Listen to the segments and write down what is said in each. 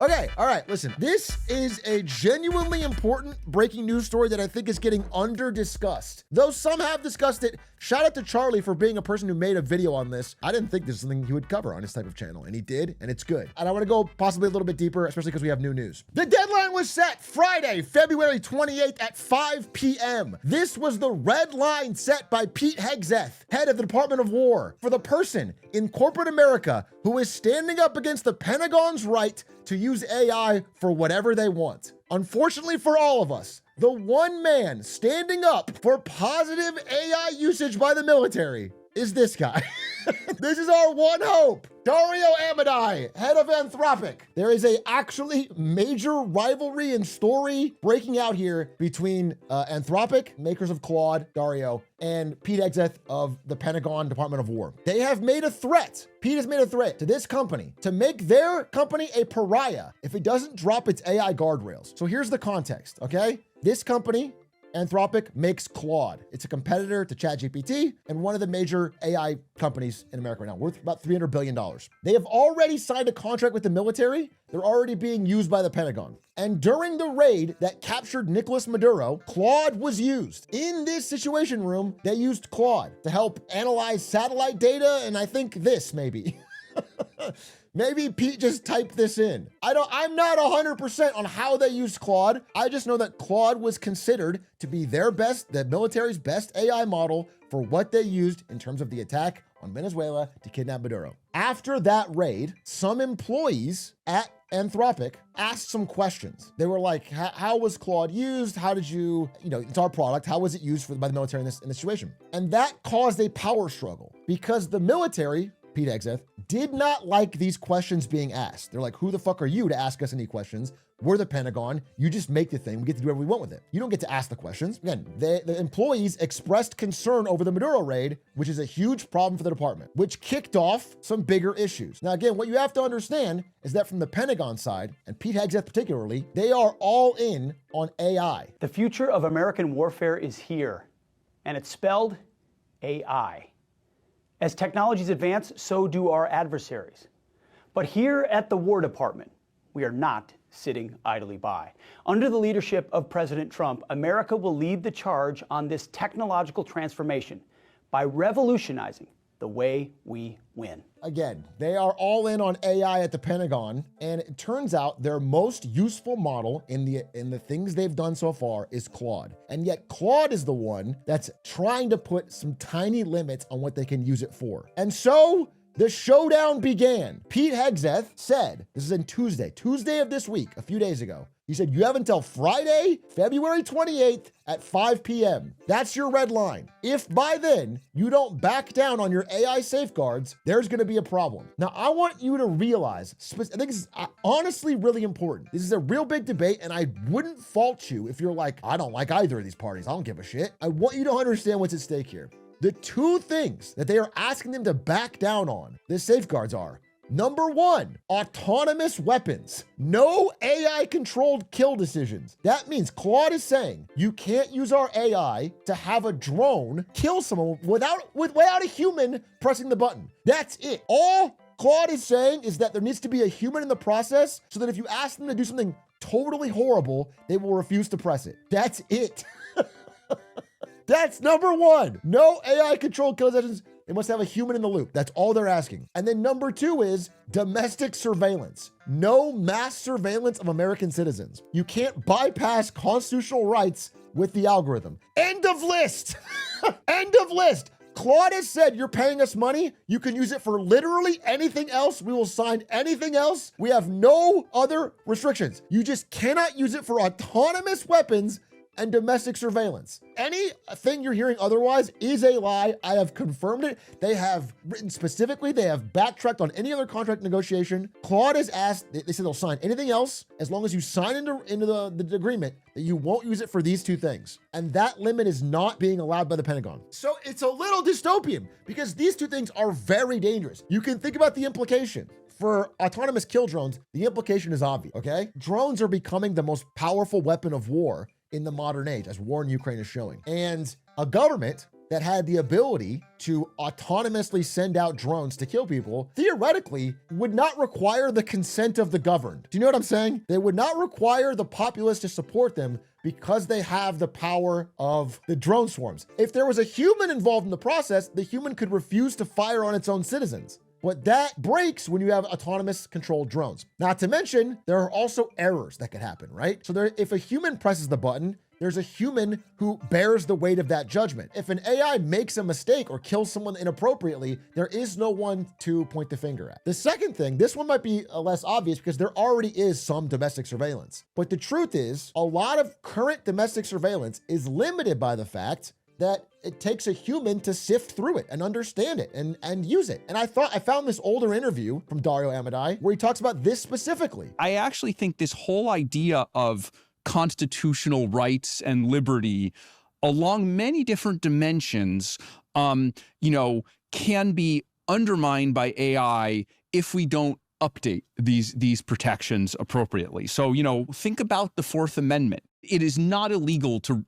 Okay, all right, listen. This is a genuinely important breaking news story that I think is getting under-discussed. Though some have discussed it, shout out to Charlie for being a person who made a video on this. I didn't think this is something he would cover on his type of channel, and he did, and it's good. And I want to go possibly a little bit deeper, especially because we have new news. The deadline was set Friday, February 28th at 5 p.m. This was the red line set by Pete Hegseth, head of the Department of War, for the person in corporate America who is standing up against the Pentagon's right to use AI for whatever they want. Unfortunately for all of us, the one man standing up for positive AI usage by the military is this guy. This is our one hope. Dario Amodei, head of Anthropic. There is a actually major rivalry and story breaking out here between Anthropic, makers of Claude, Dario, and Pete Hegseth of the Pentagon Department of War. They have made a threat. Pete has made a threat to this company to make their company a pariah if it doesn't drop its AI guardrails. So here's the context, okay? This company, Anthropic, makes Claude. It's a competitor to ChatGPT and one of the major AI companies in America right now, worth about $300 billion. They have already signed a contract with the military. They're already being used by the Pentagon. And during the raid that captured Nicolas Maduro, Claude was used. In this situation room, they used Claude to help analyze satellite data, and I think this maybe. Maybe Pete just typed this in. I'm not 100% on how they used Claude. I just know that Claude was considered to be the military's best AI model for what they used in terms of the attack on Venezuela to kidnap Maduro. After that raid, some employees at Anthropic asked some questions. They were like, how was Claude used? How did you, it's our product. How was it used by the military in this situation? And that caused a power struggle because the military, Pete Hegseth, did not like these questions being asked. They're like, who the fuck are you to ask us any questions? We're the Pentagon. You just make the thing. We get to do whatever we want with it. You don't get to ask the questions. Again, the employees expressed concern over the Maduro raid, which is a huge problem for the department, which kicked off some bigger issues. Now, again, what you have to understand is that from the Pentagon side, and Pete Hegseth particularly, they are all in on AI. The future of American warfare is here, and it's spelled AI. As technologies advance, so do our adversaries. But here at the War Department, we are not sitting idly by. Under the leadership of President Trump, America will lead the charge on this technological transformation by revolutionizing the way we win. Again, they are all in on AI at the Pentagon, and it turns out their most useful model in the things they've done so far is Claude. And yet Claude is the one that's trying to put some tiny limits on what they can use it for. And so the showdown began. Pete Hegseth said, this is in Tuesday of this week, a few days ago. He said, you have until Friday, February 28th at 5 p.m. That's your red line. If by then you don't back down on your AI safeguards, there's going to be a problem. Now, I want you to realize, I think this is honestly really important. This is a real big debate, and I wouldn't fault you if you're like, I don't like either of these parties. I don't give a shit. I want you to understand what's at stake here. The two things that they are asking them to back down on, the safeguards are, number one, autonomous weapons. No AI-controlled kill decisions. That means Claude is saying you can't use our AI to have a drone kill someone without a human pressing the button. That's it. All Claude is saying is that there needs to be a human in the process so that if you ask them to do something totally horrible, they will refuse to press it. That's it. That's number one. No AI-controlled kill decisions. They must have a human in the loop. That's all they're asking. And then number two is domestic surveillance. No mass surveillance of American citizens. You can't bypass constitutional rights with the algorithm. End of list. End of list. Claude has said, you're paying us money. You can use it for literally anything else. We will sign anything else. We have no other restrictions. You just cannot use it for autonomous weapons and domestic surveillance. Anything you're hearing otherwise is a lie. I have confirmed it. They have written specifically, they have backtracked on any other contract negotiation. Claude has asked, they said they'll sign anything else as long as you sign into the agreement that you won't use it for these two things. And that limit is not being allowed by the Pentagon. So it's a little dystopian because these two things are very dangerous. You can think about the implication. For autonomous kill drones, the implication is obvious, okay? Drones are becoming the most powerful weapon of war in the modern age, as war in Ukraine is showing. And a government that had the ability to autonomously send out drones to kill people, theoretically would not require the consent of the governed. Do you know what I'm saying? They would not require the populace to support them because they have the power of the drone swarms. If there was a human involved in the process, the human could refuse to fire on its own citizens. But that breaks when you have autonomous controlled drones. Not to mention, there are also errors that could happen, right? So if a human presses the button, there's a human who bears the weight of that judgment. If an AI makes a mistake or kills someone inappropriately, there is no one to point the finger at. The second thing, this one might be less obvious because there already is some domestic surveillance. But the truth is, a lot of current domestic surveillance is limited by the fact that it takes a human to sift through it and understand it and use it. And I found this older interview from Dario Amodei where he talks about this specifically. I actually think this whole idea of constitutional rights and liberty along many different dimensions, can be undermined by AI if we don't update these protections appropriately. So, think about the Fourth Amendment. It is not illegal to,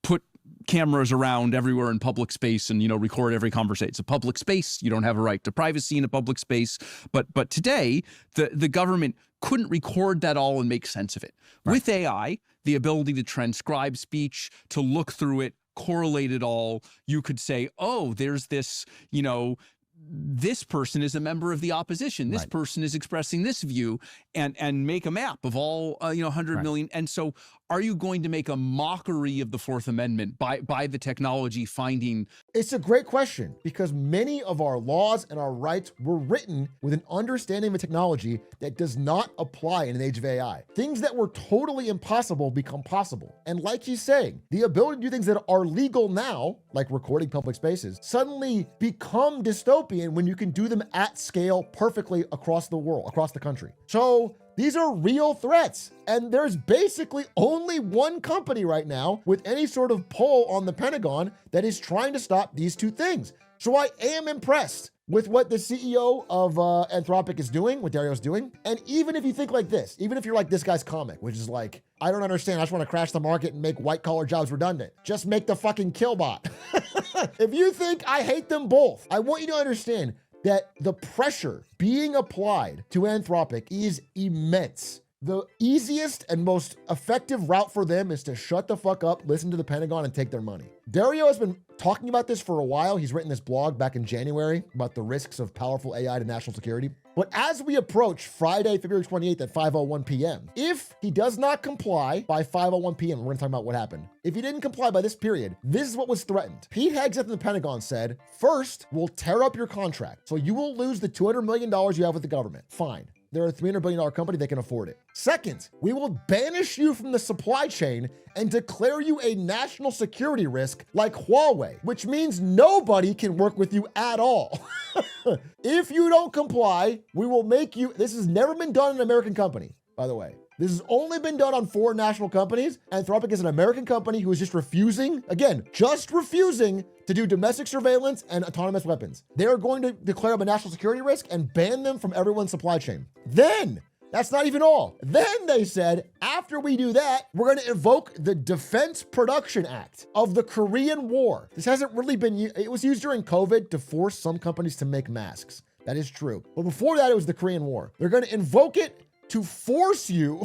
put cameras around everywhere in public space and, record every conversation. It's a public space. You don't have a right to privacy in a public space. But today, the government couldn't record that all and make sense of it. Right. With AI, the ability to transcribe speech, to look through it, correlate it all, you could say, oh, there's this, this person is a member of the opposition. This person is expressing this view, and make a map of all 100 million. And so, are you going to make a mockery of the Fourth Amendment by the technology finding? It's a great question because many of our laws and our rights were written with an understanding of a technology that does not apply in an age of AI. Things that were totally impossible become possible. And like he's saying, the ability to do things that are legal now, like recording public spaces, suddenly become dystopian when you can do them at scale perfectly across the world, across the country. So these are real threats. And there's basically only one company right now with any sort of pull on the Pentagon that is trying to stop these two things. So I am impressed with what the CEO of Anthropic is doing, what Dario's doing. And even if you think like this, even if you're like this guy's comic, which is like, I don't understand, I just want to crash the market and make white collar jobs redundant. Just make the fucking kill bot. If you think I hate them both, I want you to understand that the pressure being applied to Anthropic is immense. The easiest and most effective route for them is to shut the fuck up, listen to the Pentagon, and take their money. Dario has been talking about this for a while. He's written this blog back in January about the risks of powerful AI to national security. But as we approach Friday, February 28th at 5:01 p.m., if he does not comply by 5:01 p.m., we're going to talk about what happened. If he didn't comply by this period, this is what was threatened. Pete Hegseth in the Pentagon said, first, we'll tear up your contract. So you will lose the $200 million you have with the government. Fine. They're a $300 billion company, they can afford it. Second, we will banish you from the supply chain and declare you a national security risk like Huawei, which means nobody can work with you at all. If you don't comply, we will make you, this has never been done in an American company, by the way. This has only been done on foreign national companies. Anthropic is an American company who is just refusing, again, just refusing to do domestic surveillance and autonomous weapons. They are going to declare them a national security risk and ban them from everyone's supply chain. Then, that's not even all. Then they said, after we do that, we're going to invoke the Defense Production Act of the Korean War. This hasn't really been, it was used during COVID to force some companies to make masks. That is true. But before that, it was the Korean War. They're going to invoke it to force you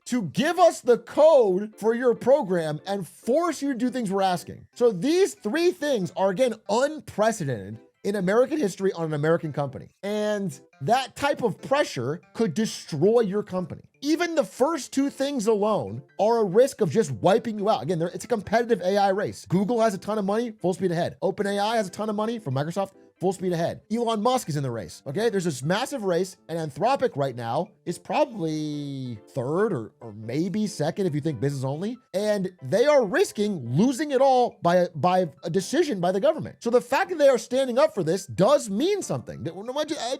to give us the code for your program and force you to do things we're asking. So these three things are, again, unprecedented in American history on an American company. And that type of pressure could destroy your company. Even the first two things alone are a risk of just wiping you out. Again, it's a competitive AI race. Google has a ton of money, full speed ahead. OpenAI has a ton of money from Microsoft, full speed ahead. Elon Musk is in the race, okay? There's this massive race, and Anthropic right now is probably third or maybe second if you think business only, and they are risking losing it all by a decision by the government. So the fact that they are standing up for this does mean something.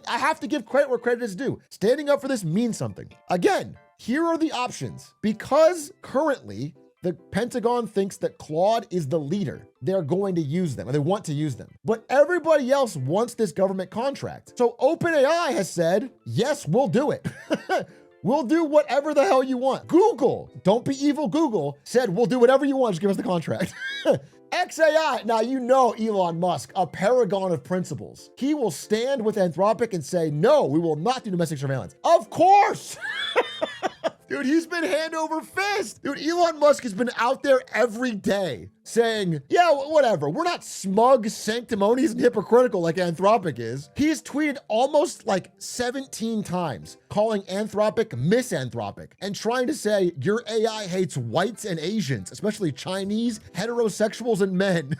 I have to give credit where credit is due. Standing up for this means something. Again, here are the options. Because currently, the Pentagon thinks that Claude is the leader, they're going to use them, or they want to use them. But everybody else wants this government contract. So OpenAI has said, yes, we'll do it. We'll do whatever the hell you want. Google, don't be evil Google, said, we'll do whatever you want, just give us the contract. XAI, now you know Elon Musk, a paragon of principles. He will stand with Anthropic and say, no, we will not do domestic surveillance. Of course! Dude, he's been hand over fist. Dude, Elon Musk has been out there every day saying, yeah, whatever. We're not smug, sanctimonious, and hypocritical like Anthropic is. He's tweeted almost like 17 times calling Anthropic misanthropic and trying to say your AI hates whites and Asians, especially Chinese, heterosexuals, and men.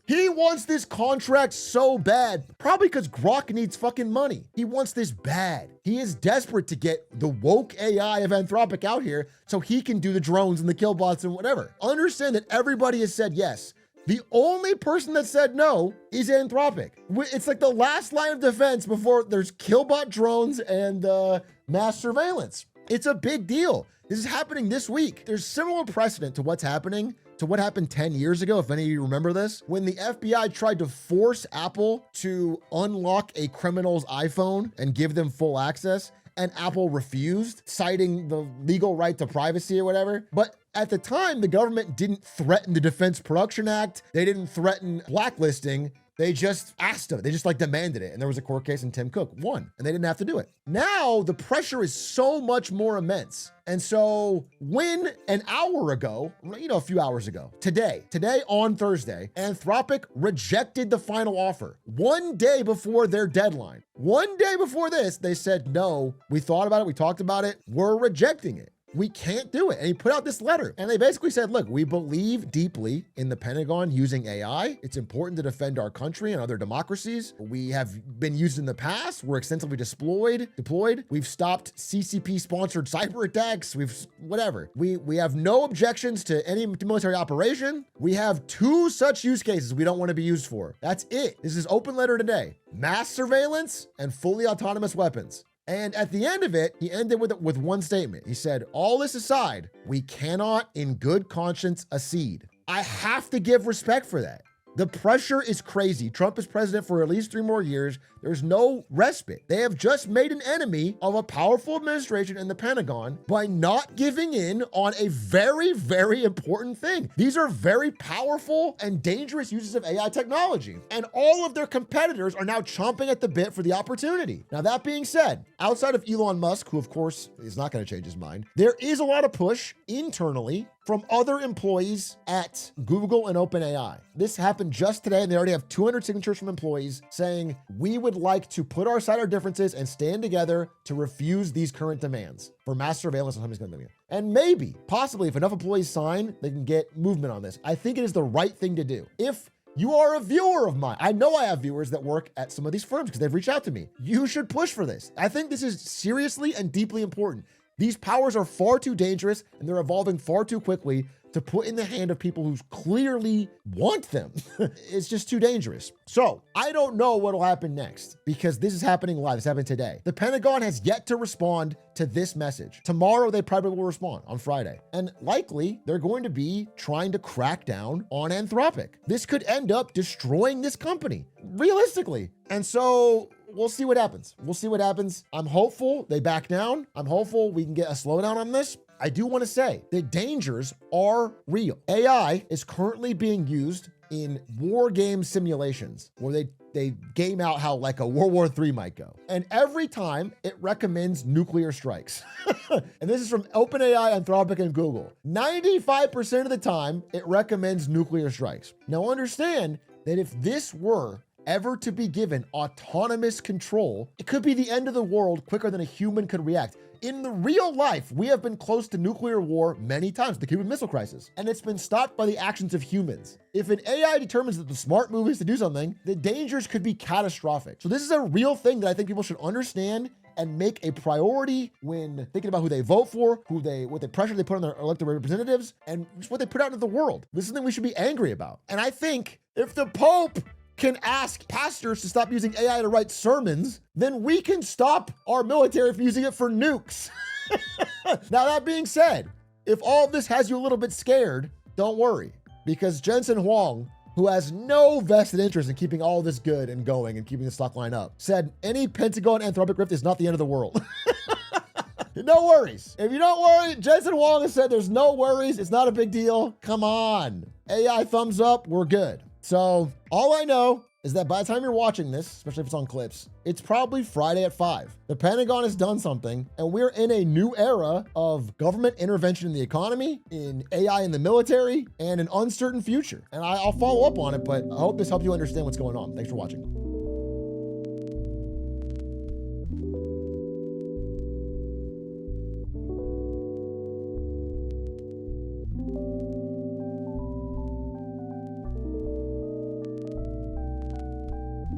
He wants this contract so bad, probably because Grok needs fucking money. He wants this bad. He is desperate to get the woke AI of Anthropic out here so he can do the drones and the killbots and whatever. Understand that everybody has said yes. The only person that said no is Anthropic. It's like the last line of defense before there's killbot drones and mass surveillance. It's a big deal. This is happening this week. There's similar precedent to what's happening to what happened 10 years ago, if any of you remember this, when the FBI tried to force Apple to unlock a criminal's iPhone and give them full access, and Apple refused, citing the legal right to privacy or whatever. But at the time, the government didn't threaten the Defense Production Act. They didn't threaten blacklisting. They just asked them. They just demanded it. And there was a court case and Tim Cook won and they didn't have to do it. Now the pressure is so much more immense. And so when an hour ago, a few hours ago, today on Thursday, Anthropic rejected the final offer 1 day before their deadline. 1 day before this, they said, no, we thought about it. We talked about it. We're rejecting it. We can't do it. And he put out this letter and they basically said, look, we believe deeply in the Pentagon using AI. It's important to defend our country and other democracies. We have been used in the past. We're extensively deployed. We've stopped CCP sponsored cyber attacks. We have no objections to any military operation. We have 2 such use cases we don't want to be used for. That's it. This is open letter today. Mass surveillance and fully autonomous weapons. And at the end of it, he ended with one statement. He said, all this aside, we cannot in good conscience accede. I have to give respect for that. The pressure is crazy. Trump is president for at least 3 more years. There's no respite. They have just made an enemy of a powerful administration in the Pentagon by not giving in on a very, very important thing. These are very powerful and dangerous uses of AI technology. And all of their competitors are now chomping at the bit for the opportunity. Now, that being said, outside of Elon Musk, who of course is not going to change his mind, there is a lot of push internally from other employees at Google and OpenAI. This happened just today, and they already have 200 signatures from employees saying, we would like to put aside our differences and stand together to refuse these current demands for mass surveillance. And maybe, possibly, if enough employees sign, they can get movement on this. I think it is the right thing to do. If you are a viewer of mine, I know I have viewers that work at some of these firms because they've reached out to me. You should push for this. I think this is seriously and deeply important. These powers are far too dangerous and they're evolving far too quickly to put in the hand of people who clearly want them. It's just too dangerous. So I don't know what'll happen next because this is happening live. It's happening today. The Pentagon has yet to respond to this message. Tomorrow, they probably will respond on Friday. And likely they're going to be trying to crack down on Anthropic. This could end up destroying this company, realistically. And so we'll see what happens. We'll see what happens. I'm hopeful they back down. I'm hopeful we can get a slowdown on this. I do want to say the dangers are real. AI is currently being used in war game simulations where they game out how like a World War III might go. And every time it recommends nuclear strikes. And this is from OpenAI, Anthropic, and Google. 95% of the time it recommends nuclear strikes. Now understand that if this were ever to be given autonomous control, it could be the end of the world quicker than a human could react. In the real life, we have been close to nuclear war many times, the Cuban Missile Crisis, and it's been stopped by the actions of humans. If an AI determines that the smart move is to do something, the dangers could be catastrophic. So this is a real thing that I think people should understand and make a priority when thinking about who they vote for, what the pressure they put on their elected representatives, and just what they put out into the world. This is something we should be angry about. And I think if the Pope can ask pastors to stop using AI to write sermons, then we can stop our military from using it for nukes. Now, that being said, if all of this has you a little bit scared, don't worry, because Jensen Huang, who has no vested interest in keeping all this good and going and keeping the stock line up, said any Pentagon Anthropic rift is not the end of the world. No worries. If you don't worry, Jensen Huang has said there's no worries. It's not a big deal. Come on. AI thumbs up, we're good. So all I know is that by the time you're watching this, especially if it's on clips, it's probably Friday at 5. The Pentagon has done something, and we're in a new era of government intervention in the economy, in AI in the military, and an uncertain future. And I'll follow up on it, but I hope this helped you understand what's going on. Thanks for watching.